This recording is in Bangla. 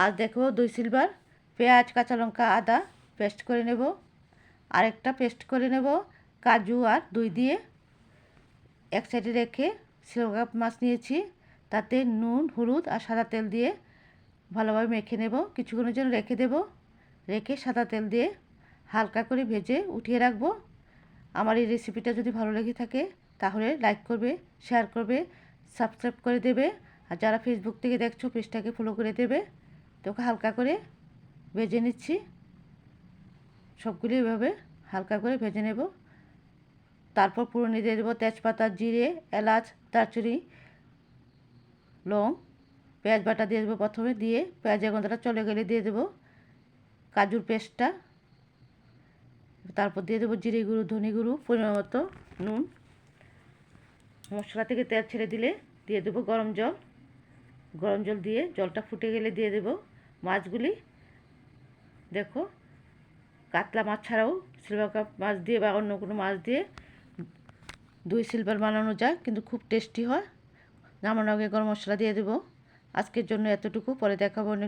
আর দেখো 2 সিলভার পেঁয়াজ, কাঁচা লঙ্কা, আদা পেস্ট করে নেব। আরেকটা পেস্ট করে নেব কাজু আর দই দিয়ে। এক সাইডে রেখে সিলভার কাপ মাছ নিয়েছি, তাতে নুন, হলুদ আর সাদা তেল দিয়ে ভালোভাবে মেখে নেব। কিছুক্ষণের জন্য রেখে দেব। রেখে সাদা তেল দিয়ে হালকা করে ভেজে উঠিয়ে রাখব। আমার এই রেসিপিটা যদি ভালো লেগে থাকে তাহলে লাইক করবে, শেয়ার করবে, সাবস্ক্রাইব করে দেবে। আর যারা ফেসবুক থেকে দেখছো পেজটাকে ফলো করে দেবে। তোকে হালকা করে ভেজে নিচ্ছি। সবগুলি এভাবে হালকা করে ভেজে নেব। তারপর ফোড়নে দিয়ে দেবো তেজপাতা, জিরে, এলাচ, দারচিনি, লং, পেঁয়াজ বাটা দিয়ে দেবো প্রথমে। দিয়ে পেঁয়াজের গন্ধটা চলে গেলে দিয়ে দেবো কাজুর পেস্টটা। তারপর দিয়ে দেবো জিরে গুঁড়ো, ধনে গুঁড়ো, পরিমাণ মতো নুন। মশলা থেকে তেল ছেড়ে দিলে দিয়ে দেবো গরম জল। গরম জল দিয়ে জলটা ফুটে গেলে দিয়ে দেবো মাছগুলি। দেখো কাতলা মাছ ছাড়াও সিলভার কাপ মাছ দিয়ে বা অন্য কোনো মাছ দিয়ে 2 সিলভার বানানো যায়, কিন্তু খুব টেস্টি হয়। নামানোর আগে গরম মশলা দিয়ে দেবো। আজকের জন্য এতটুকু, পরে দেখাবো অনেক।